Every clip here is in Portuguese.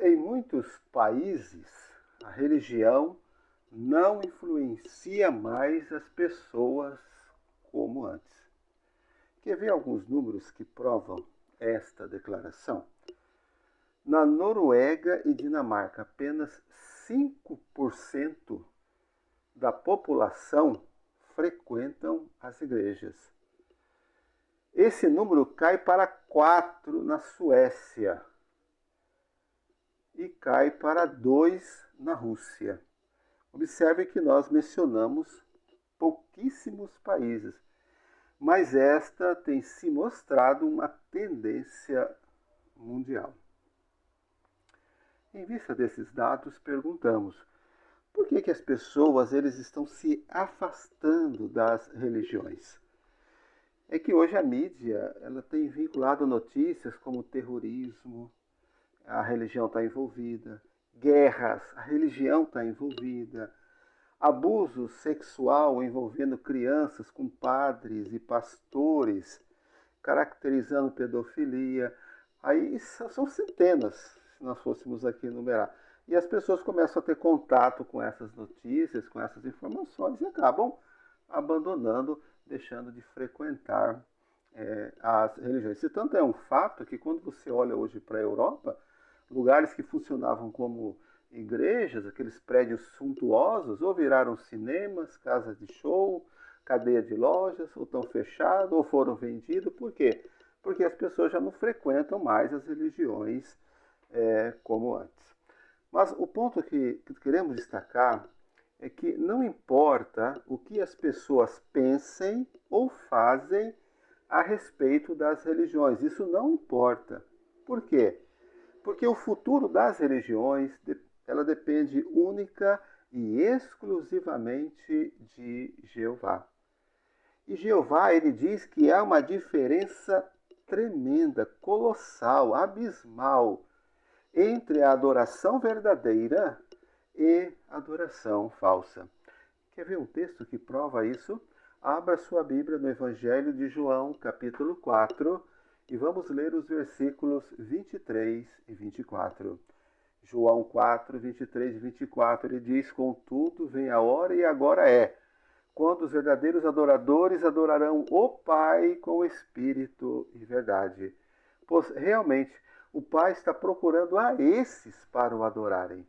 Em muitos países, a religião não influencia mais as pessoas como antes. Quer ver alguns números que provam esta declaração? Na Noruega e Dinamarca, apenas 5% da população frequentam as igrejas. Esse número cai para 4 na Suécia e cai para 2 na Rússia. Observe que nós mencionamos pouquíssimos países, mas esta tem se mostrado uma tendência mundial. Em vista desses dados, perguntamos: por que as pessoas estão se afastando das religiões? É que hoje a mídia tem vinculado notícias como terrorismo, a religião está envolvida, guerras, a religião está envolvida, abuso sexual envolvendo crianças com padres e pastores, caracterizando pedofilia. Aí são centenas, se nós fôssemos aqui enumerar. E as pessoas começam a ter contato com essas notícias, com essas informações e acabam abandonando, deixando de frequentar as religiões. Se tanto é um fato que quando você olha hoje para a Europa, lugares que funcionavam como igrejas, aqueles prédios suntuosos, ou viraram cinemas, casas de show, cadeia de lojas, ou estão fechados, ou foram vendidos. Por quê? Porque as pessoas já não frequentam mais as religiões como antes. Mas o ponto que queremos destacar é que não importa o que as pessoas pensem ou fazem a respeito das religiões. Isso não importa. Por quê? Porque o futuro das religiões ela depende única e exclusivamente de Jeová. E Jeová, ele diz que há uma diferença tremenda, colossal, abismal entre a adoração verdadeira e a adoração falsa. Quer ver um texto que prova isso? Abra sua Bíblia no Evangelho de João, capítulo 4, e vamos ler os versículos 23 e 24. João 4, 23 e 24, ele diz: contudo, vem a hora e agora é, quando os verdadeiros adoradores adorarão o Pai com espírito e verdade. Pois realmente o Pai está procurando a esses para o adorarem.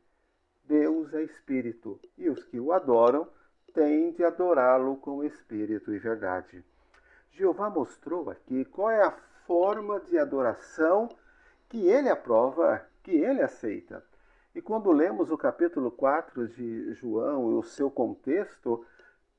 Deus é espírito, e os que o adoram têm de adorá-lo com espírito e verdade. Jeová mostrou aqui qual é a forma de adoração que ele aprova, que ele aceita. E quando lemos o capítulo 4 de João e o seu contexto,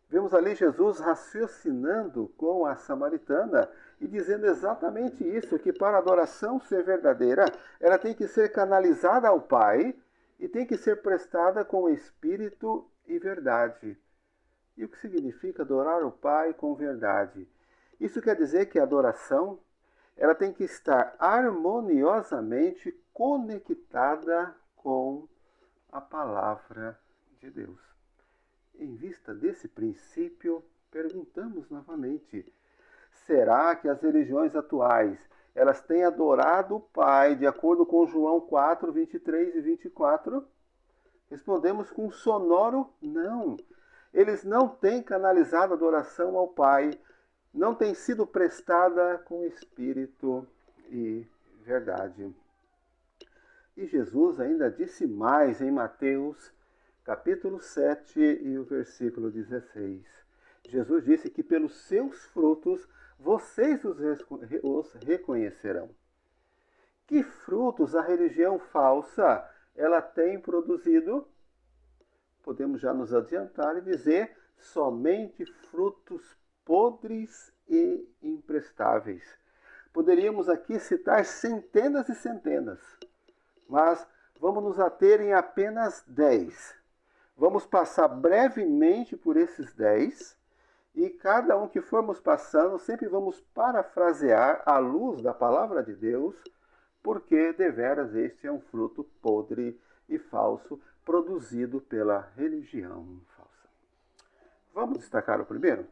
vemos ali Jesus raciocinando com a samaritana e dizendo exatamente isso, que para a adoração ser verdadeira, ela tem que ser canalizada ao Pai e tem que ser prestada com espírito e verdade. E o que significa adorar o Pai com verdade? Isso quer dizer que a adoração ela tem que estar harmoniosamente conectada com a palavra de Deus. Em vista desse princípio, perguntamos novamente: será que as religiões atuais elas têm adorado o Pai de acordo com João 4, 23 e 24? Respondemos com um sonoro não. Eles não têm canalizado adoração ao Pai, não tem sido prestada com espírito e verdade. E Jesus ainda disse mais em Mateus capítulo 7 e o versículo 16. Jesus disse que pelos seus frutos vocês os reconhecerão. Que frutos a religião falsa ela tem produzido? Podemos já nos adiantar e dizer somente frutos podres e imprestáveis. Poderíamos aqui citar centenas e centenas, mas vamos nos ater em apenas 10. Vamos passar brevemente por esses 10 e cada um que formos passando, sempre vamos parafrasear à luz da palavra de Deus, porque deveras este é um fruto podre e falso produzido pela religião falsa. Vamos destacar o primeiro?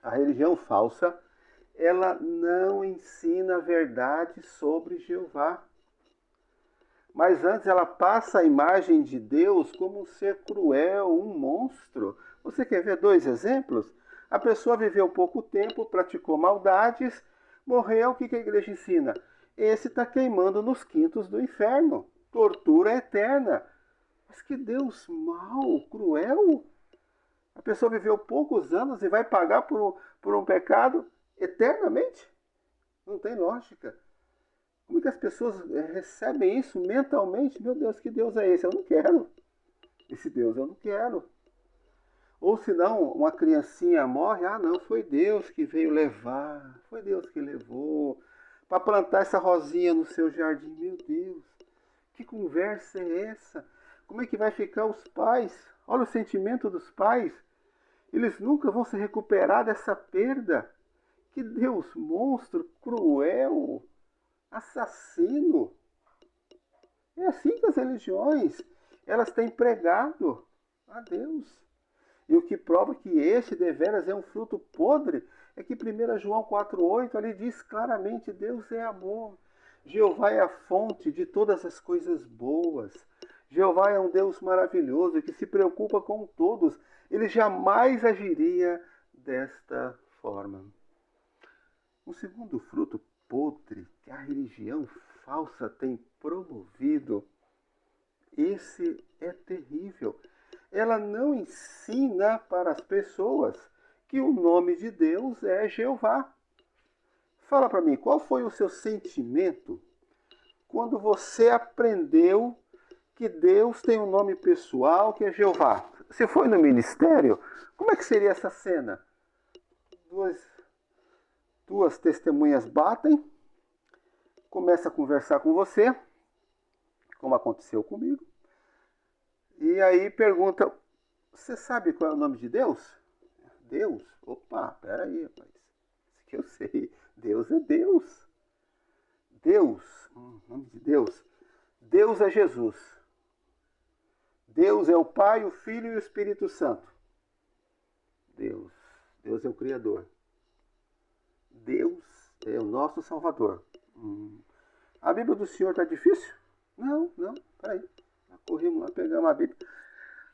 A religião falsa, ela não ensina a verdade sobre Jeová, Mas antes ela passa a imagem de Deus como um ser cruel, um monstro. Você quer ver dois exemplos? A pessoa viveu pouco tempo, praticou maldades, morreu, o que a igreja ensina? Esse está queimando nos quintos do inferno. Tortura eterna. Mas que Deus mau, cruel. A pessoa viveu poucos anos e vai pagar por um pecado eternamente? Não tem lógica. Como é que as pessoas recebem isso mentalmente? Meu Deus, que Deus é esse? Eu não quero. Esse Deus eu não quero. Ou senão, uma criancinha morre, ah não, foi Deus que veio levar, foi Deus que levou, para plantar essa rosinha no seu jardim. Meu Deus, que conversa é essa? Como é que vai ficar os pais? Olha o sentimento dos pais. Eles nunca vão se recuperar dessa perda. Que Deus monstro, cruel, assassino. É assim que as religiões, elas têm pregado a Deus. E o que prova que este deveras é um fruto podre é que 1 João 4,8 ali diz claramente: Deus é amor. Jeová é a fonte de todas as coisas boas. Jeová é um Deus maravilhoso que se preocupa com todos. Ele jamais agiria desta forma. O segundo fruto podre que a religião falsa tem promovido, esse é terrível. Ela não ensina para as pessoas que o nome de Deus é Jeová. Fala para mim, qual foi o seu sentimento quando você aprendeu que Deus tem um nome pessoal que é Jeová? Se foi no ministério, como é que seria essa cena? Duas testemunhas batem, começa a conversar com você, como aconteceu comigo, e aí pergunta: você sabe qual é o nome de Deus? Deus? Opa, peraí, rapaz. Isso que eu sei. Deus é Deus. Deus, nome de Deus. Deus é Jesus. Deus é o Pai, o Filho e o Espírito Santo. Deus. Deus é o Criador. Deus é o nosso Salvador. A Bíblia do Senhor está difícil? Não, peraí. Corrimos lá, pegamos a Bíblia.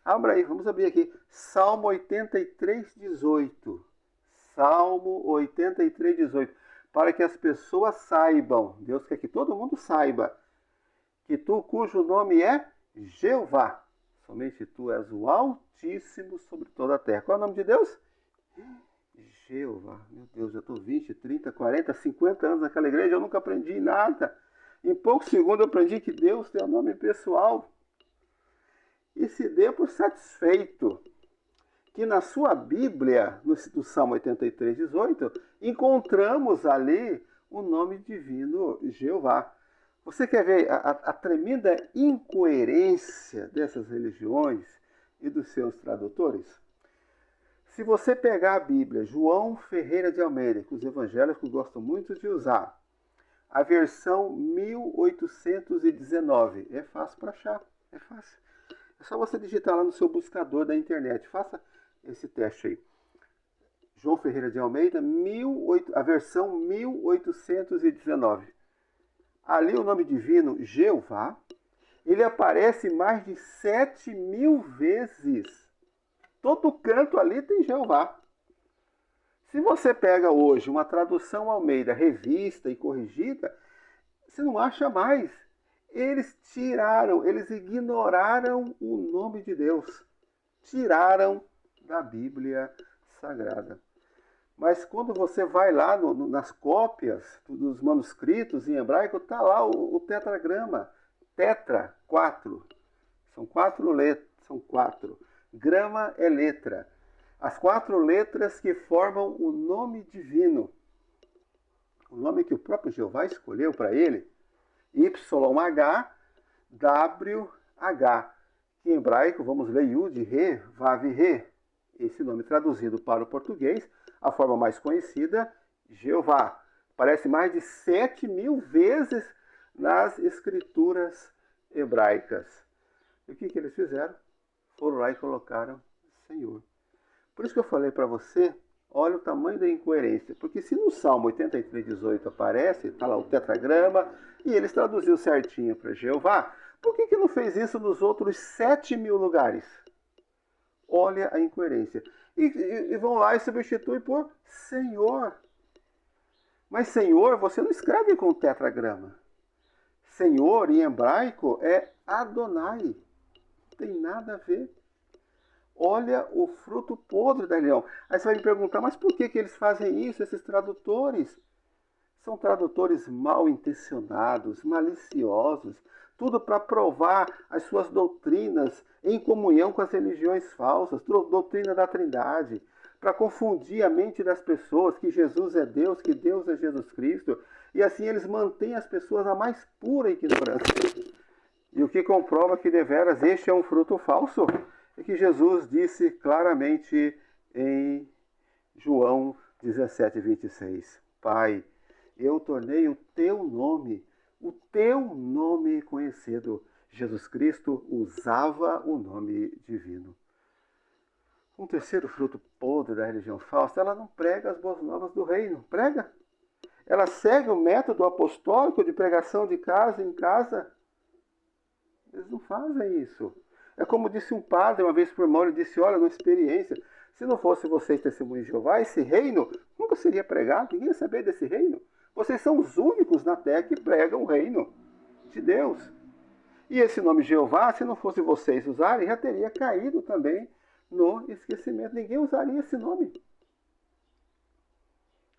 Abra aí, vamos abrir aqui. Salmo 83, 18. Salmo 83, 18. Para que as pessoas saibam, Deus quer que todo mundo saiba, que tu cujo nome é Jeová. Somente tu és o Altíssimo sobre toda a terra. Qual é o nome de Deus? Jeová. Meu Deus, eu estou 20, 30, 40, 50 anos naquela igreja, eu nunca aprendi nada. Em poucos segundos eu aprendi que Deus tem um nome pessoal. E se dê por satisfeito que na sua Bíblia, no Salmo 83, 18, encontramos ali o nome divino Jeová. Você quer ver a tremenda incoerência dessas religiões e dos seus tradutores? Se você pegar a Bíblia, João Ferreira de Almeida, que os evangélicos gostam muito de usar, a versão 1819, é fácil para achar, é fácil. É só você digitar lá no seu buscador da internet. Faça esse teste aí. João Ferreira de Almeida, a versão 1819. Ali o nome divino, Jeová, ele aparece mais de 7.000 vezes. Todo canto ali tem Jeová. Se você pega hoje uma tradução Almeida, revista e corrigida, você não acha mais. Eles ignoraram o nome de Deus. Tiraram da Bíblia Sagrada. Mas quando você vai lá nas cópias dos manuscritos em hebraico, está lá o tetragrama. Tetra, 4. São 4 letras. São 4. Grama é letra. As 4 letras que formam o nome divino. O nome que o próprio Jeová escolheu para ele. YHWH, que em hebraico, vamos ler Yud, Re, Vav, Re. Esse nome traduzido para o português, a forma mais conhecida, Jeová. Aparece mais de 7.000 vezes nas escrituras hebraicas. E o que eles fizeram? Foram lá e colocaram Senhor. Por isso que eu falei para você, Olha o tamanho da incoerência. Porque se no Salmo 83:18 aparece, está lá o tetragrama, e eles traduziu certinho para Jeová, por que não fez isso nos outros 7.000 lugares? Olha a incoerência. E vão lá e substituem por Senhor. Mas Senhor, você não escreve com tetragrama. Senhor, em hebraico, é Adonai. Não tem nada a ver. Olha o fruto podre da religião. Aí você vai me perguntar, mas por que eles fazem isso, esses tradutores? São tradutores mal intencionados, maliciosos, tudo para provar as suas doutrinas em comunhão com as religiões falsas, doutrina da Trindade, para confundir a mente das pessoas que Jesus é Deus, que Deus é Jesus Cristo, e assim eles mantêm as pessoas na mais pura ignorância. E o que comprova que deveras este é um fruto falso, é que Jesus disse claramente em João 17:26, Pai, eu tornei o teu nome conhecido. Jesus Cristo usava o nome divino. Um terceiro fruto podre da religião falsa, ela não prega as boas novas do reino. Prega. Ela segue o método apostólico de pregação de casa em casa. Eles não fazem isso. É como disse um padre uma vez por irmão, ele disse, olha, numa experiência, se não fosse vocês testemunhos de Jeová, esse reino nunca seria pregado, ninguém ia saber desse reino. Vocês são os únicos na terra que pregam o reino de Deus. E esse nome Jeová, se não fosse vocês usarem, já teria caído também no esquecimento. Ninguém usaria esse nome.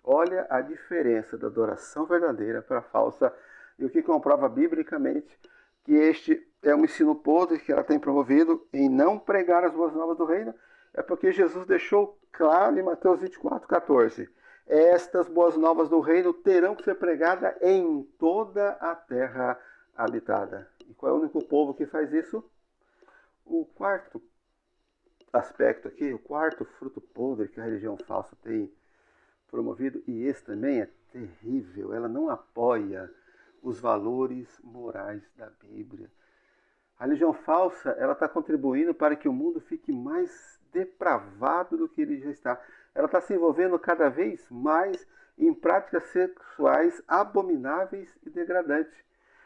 Olha a diferença da adoração verdadeira para a falsa. E o que comprova biblicamente que este é um ensino podre que ela tem promovido em não pregar as boas novas do reino, é porque Jesus deixou claro em Mateus 24:14. Estas boas novas do reino terão que ser pregadas em toda a terra habitada. E qual é o único povo que faz isso? O quarto aspecto aqui, o quarto fruto podre que a religião falsa tem promovido, e esse também é terrível, ela não apoia os valores morais da Bíblia. A religião falsa, ela está contribuindo para que o mundo fique mais depravado do que ele já está. Ela está se envolvendo cada vez mais em práticas sexuais abomináveis e degradantes.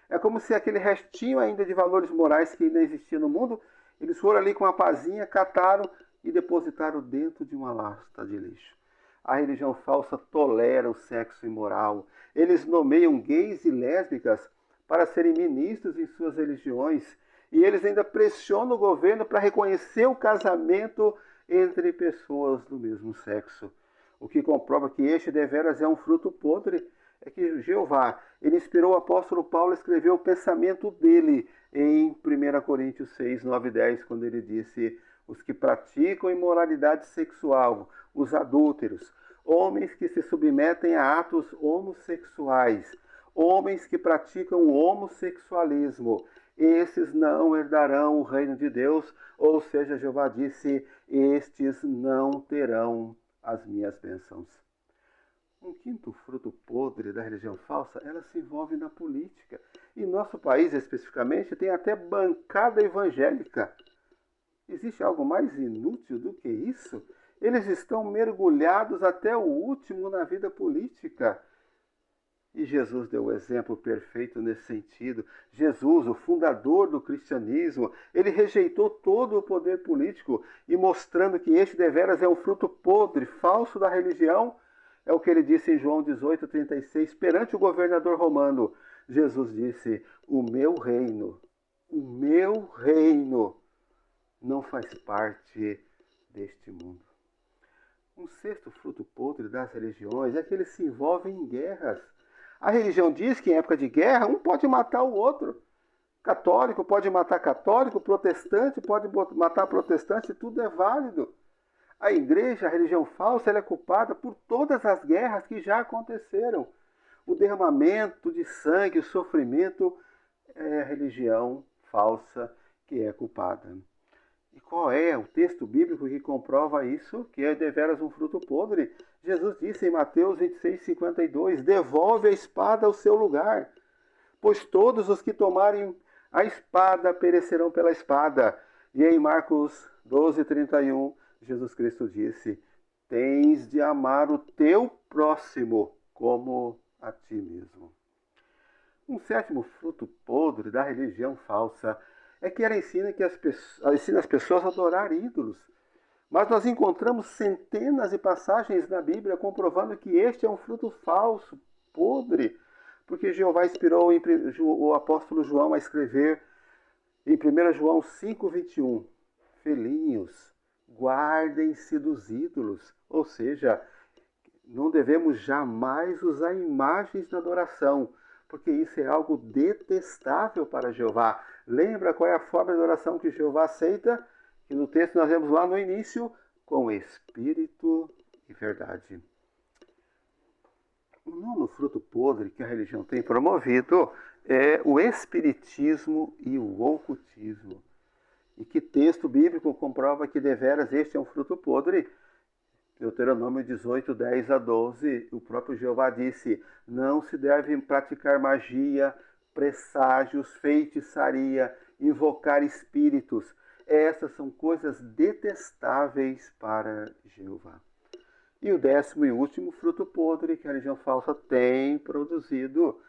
É como se aquele restinho ainda de valores morais que ainda existia no mundo, eles foram ali com uma pazinha, cataram e depositaram dentro de uma lasta de lixo. A religião falsa tolera o sexo imoral. Eles nomeiam gays e lésbicas para serem ministros em suas religiões. E eles ainda pressionam o governo para reconhecer o casamento entre pessoas do mesmo sexo. O que comprova que este deveras é um fruto podre é que Jeová, ele inspirou o apóstolo Paulo a escrever o pensamento dele em 1 Coríntios 6, 9 e 10, quando ele disse, os que praticam imoralidade sexual, os adúlteros, homens que se submetem a atos homossexuais, homens que praticam o homossexualismo, esses não herdarão o reino de Deus, ou seja, Jeová disse, estes não terão as minhas bênçãos. Um quinto fruto podre da religião falsa, ela se envolve na política. Em nosso país, especificamente, tem até bancada evangélica. Existe algo mais inútil do que isso? Eles estão mergulhados até o último na vida política. E Jesus deu o exemplo perfeito nesse sentido. Jesus, o fundador do cristianismo, ele rejeitou todo o poder político e mostrando que este deveras é um fruto podre, falso da religião, é o que ele disse em João 18:36, perante o governador romano. Jesus disse, o meu reino não faz parte deste mundo. Um sexto fruto podre das religiões é que eles se envolvem em guerras. A religião diz que em época de guerra, um pode matar o outro. Católico pode matar católico, protestante pode matar protestante, tudo é válido. A igreja, a religião falsa, ela é culpada por todas as guerras que já aconteceram. O derramamento de sangue, o sofrimento, é a religião falsa que é culpada. E qual é o texto bíblico que comprova isso, que é deveras um fruto podre? Jesus disse em Mateus 26:52, devolve a espada ao seu lugar, pois todos os que tomarem a espada perecerão pela espada. E em Marcos 12:31, Jesus Cristo disse, tens de amar o teu próximo como a ti mesmo. Um sétimo fruto podre da religião falsa é que ela ensina as pessoas a adorar ídolos. Mas nós encontramos centenas de passagens na Bíblia comprovando que este é um fruto falso, podre, porque Jeová inspirou o apóstolo João a escrever em 1 João 5,21, filhinhos, guardem-se dos ídolos, ou seja, não devemos jamais usar imagens na adoração, porque isso é algo detestável para Jeová. Lembra qual é a forma de adoração que Jeová aceita? Que no texto nós vemos lá no início, com espírito e verdade. O nono fruto podre que a religião tem promovido é o espiritismo e o ocultismo. E que texto bíblico comprova que deveras este é um fruto podre? Deuteronômio 18, 10 a 12, o próprio Jeová disse: não se deve praticar magia, presságios, feitiçaria, invocar espíritos. Essas são coisas detestáveis para Jeová. E o décimo e último fruto podre que a religião falsa tem produzido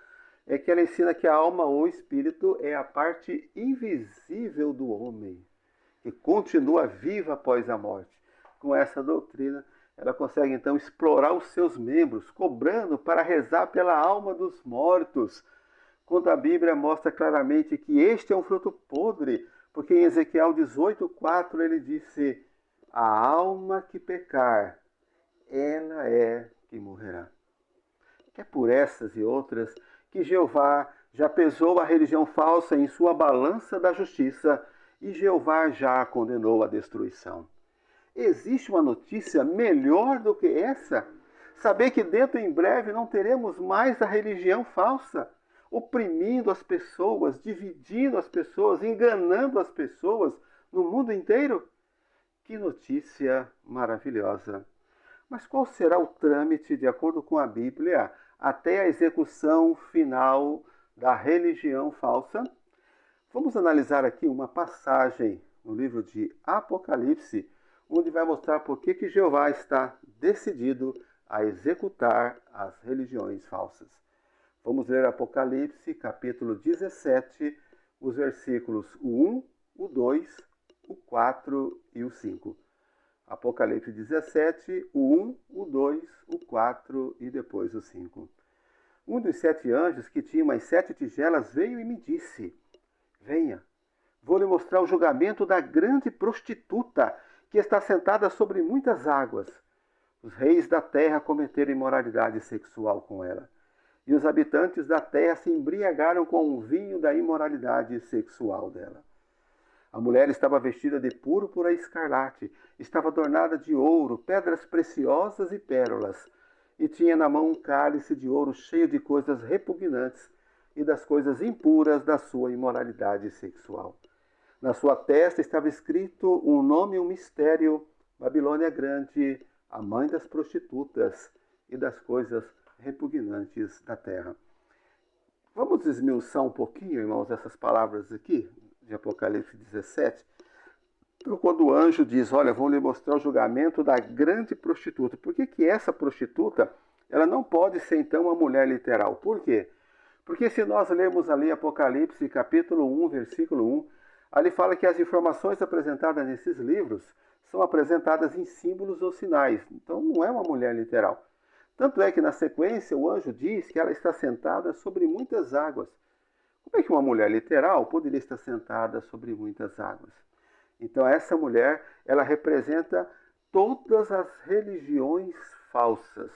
é que ela ensina que a alma ou espírito é a parte invisível do homem, que continua viva após a morte. Com essa doutrina, ela consegue então explorar os seus membros, cobrando para rezar pela alma dos mortos, quando a Bíblia mostra claramente que este é um fruto podre, porque em Ezequiel 18:4 ele disse: a alma que pecar, ela é que morrerá. É por essas e outras que Jeová já pesou a religião falsa em sua balança da justiça e Jeová já a condenou à destruição. Existe uma notícia melhor do que essa? Saber que dentro em breve não teremos mais a religião falsa, oprimindo as pessoas, dividindo as pessoas, enganando as pessoas no mundo inteiro? Que notícia maravilhosa! Mas qual será o trâmite, de acordo com a Bíblia, até a execução final da religião falsa? Vamos analisar aqui uma passagem no livro de Apocalipse, onde vai mostrar por que Jeová está decidido a executar as religiões falsas. Vamos ler Apocalipse, capítulo 17, os versículos 1, o 2, o 4 e o 5. Apocalipse 17, o 1, o 2, o 4 e depois o 5. Um dos 7 anjos que tinha umas 7 tigelas veio e me disse: venha, vou lhe mostrar o julgamento da grande prostituta que está sentada sobre muitas águas. Os reis da terra cometeram imoralidade sexual com ela, e os habitantes da terra se embriagaram com o vinho da imoralidade sexual dela. A mulher estava vestida de púrpura e escarlate, estava adornada de ouro, pedras preciosas e pérolas, e tinha na mão um cálice de ouro cheio de coisas repugnantes e das coisas impuras da sua imoralidade sexual. Na sua testa estava escrito um nome e um mistério: Babilônia Grande, a mãe das prostitutas e das coisas repugnantes da terra. Vamos esmiuçar um pouquinho, irmãos, essas palavras aqui, de Apocalipse 17. Então, quando o anjo diz: olha, vou lhe mostrar o julgamento da grande prostituta. Por que essa prostituta, ela não pode ser então uma mulher literal? Por quê? Porque se nós lermos ali Apocalipse capítulo 1, versículo 1, ali fala que as informações apresentadas nesses livros são apresentadas em símbolos ou sinais. Então não é uma mulher literal. Tanto é que na sequência o anjo diz que ela está sentada sobre muitas águas. Como é que uma mulher literal poderia estar sentada sobre muitas águas? Então essa mulher, ela representa todas as religiões falsas.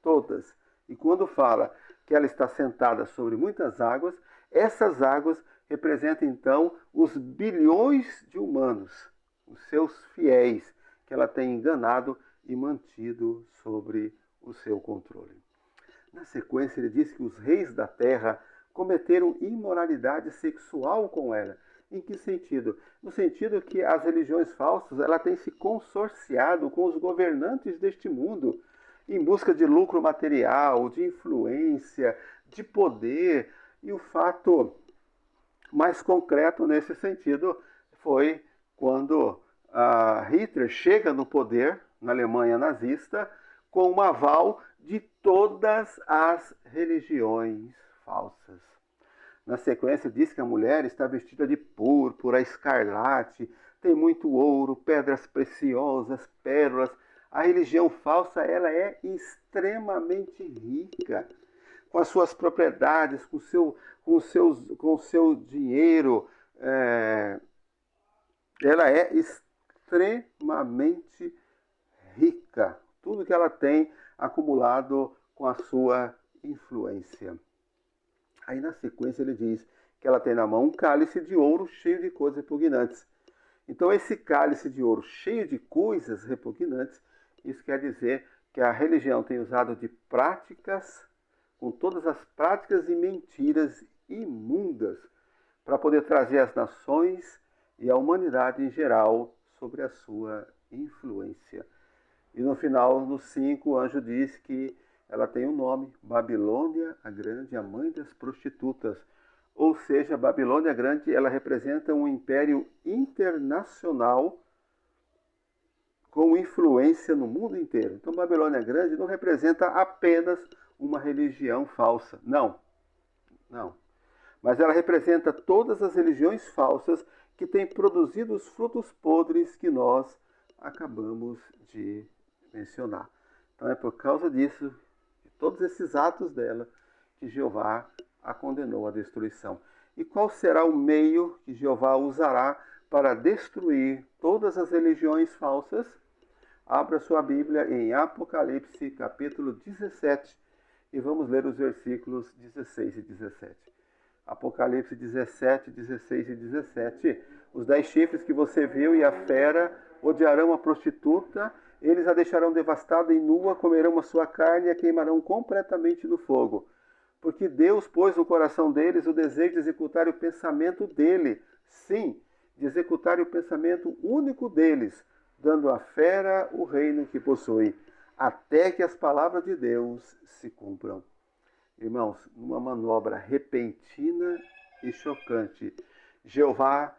Todas. E quando fala que ela está sentada sobre muitas águas, essas águas representam então os bilhões de humanos, os seus fiéis, que ela tem enganado e mantido sobre o seu controle. Na sequência, ele diz que os reis da terra cometeram imoralidade sexual com ela. Em que sentido? No sentido que as religiões falsas ela têm se consorciado com os governantes deste mundo em busca de lucro material, de influência, de poder. E o fato mais concreto nesse sentido foi quando Hitler chega no poder na Alemanha nazista, com o aval de todas as religiões falsas. Na sequência, diz que a mulher está vestida de púrpura, escarlate, tem muito ouro, pedras preciosas, pérolas. A religião falsa, ela é extremamente rica, com as suas propriedades, com o seu dinheiro. Ela é extremamente rica. Tudo que ela tem acumulado com a sua influência. Aí na sequência ele diz que ela tem na mão um cálice de ouro cheio de coisas repugnantes. Então esse cálice de ouro cheio de coisas repugnantes, isso quer dizer que a religião tem usado de práticas, com todas as práticas e mentiras imundas, para poder trazer as nações e a humanidade em geral sobre a sua influência. E no final, no 5, o anjo diz que ela tem um nome, Babilônia a Grande, a mãe das prostitutas. Ou seja, a Babilônia Grande, ela representa um império internacional com influência no mundo inteiro. Então, Babilônia Grande não representa apenas uma religião falsa. Não. Mas ela representa todas as religiões falsas que têm produzido os frutos podres que nós acabamos de mencionar. Então, é por causa disso, de todos esses atos dela, que Jeová a condenou à destruição. E qual será o meio que Jeová usará para destruir todas as religiões falsas? Abra sua Bíblia em Apocalipse, capítulo 17, e vamos ler os versículos 16 e 17. Apocalipse 17, 16 e 17. Os 10 chifres que você viu e a fera odiarão a prostituta, eles a deixarão devastada e nua, comerão a sua carne e a queimarão completamente no fogo. Porque Deus pôs no coração deles o desejo de executar o pensamento dele. Sim, de executar o pensamento único deles, dando à fera o reino que possui, até que as palavras de Deus se cumpram. Irmãos, numa manobra repentina e chocante, Jeová,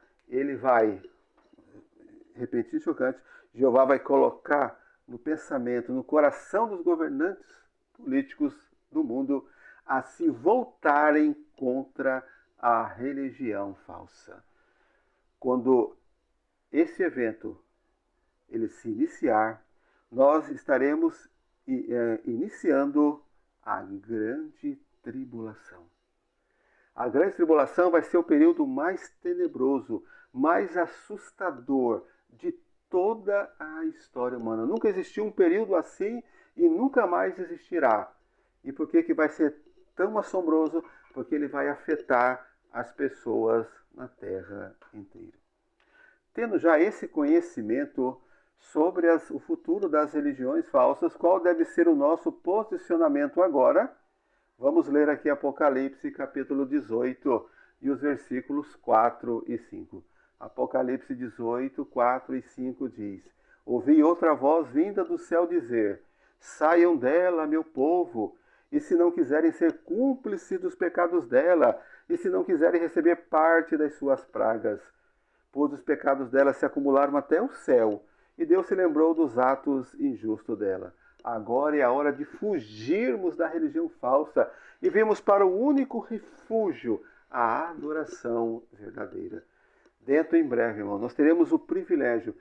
repentina e chocante, Jeová vai colocar no pensamento, no coração dos governantes políticos do mundo, a se voltarem contra a religião falsa. Quando esse evento ele se iniciar, nós estaremos iniciando a grande tribulação. A grande tribulação vai ser o período mais tenebroso, mais assustador de toda a história humana. Nunca existiu um período assim e nunca mais existirá. E por que vai ser tão assombroso? Porque ele vai afetar as pessoas na terra inteira. Tendo já esse conhecimento sobre o futuro das religiões falsas, qual deve ser o nosso posicionamento agora? Vamos ler aqui Apocalipse, capítulo 18, e os versículos 4 e 5. Apocalipse 18, 4 e 5 diz: Ouvi outra voz vinda do céu dizer: Saiam dela, meu povo, e se não quiserem ser cúmplices dos pecados dela, e se não quiserem receber parte das suas pragas, pois os pecados dela se acumularam até o céu, e Deus se lembrou dos atos injustos dela. Agora é a hora de fugirmos da religião falsa e virmos para o único refúgio, a adoração verdadeira. Dentro em breve, irmão, nós teremos o privilégio,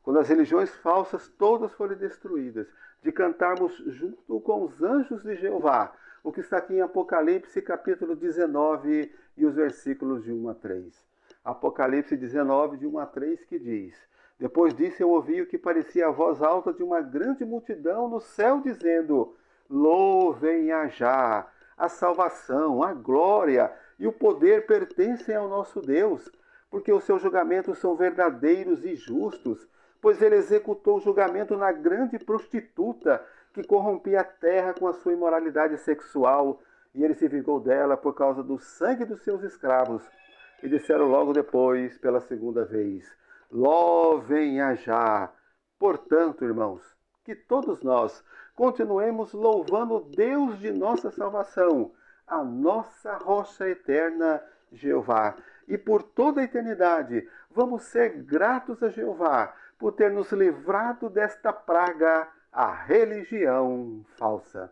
quando as religiões falsas todas forem destruídas, de cantarmos junto com os anjos de Jeová, o que está aqui em Apocalipse capítulo 19 e os versículos de 1 a 3. Apocalipse 19, de 1 a 3, que diz: Depois disso eu ouvi o que parecia a voz alta de uma grande multidão no céu, dizendo: Louvem a Já, a salvação, a glória e o poder pertencem ao nosso Deus, porque os seus julgamentos são verdadeiros e justos, pois ele executou o julgamento na grande prostituta, que corrompia a terra com a sua imoralidade sexual, e ele se vingou dela por causa do sangue dos seus escravos. E disseram logo depois, pela segunda vez: Louvem a Já. Portanto, irmãos, que todos nós continuemos louvando o Deus de nossa salvação, a nossa rocha eterna, Jeová. E por toda a eternidade vamos ser gratos a Jeová por ter nos livrado desta praga, a religião falsa.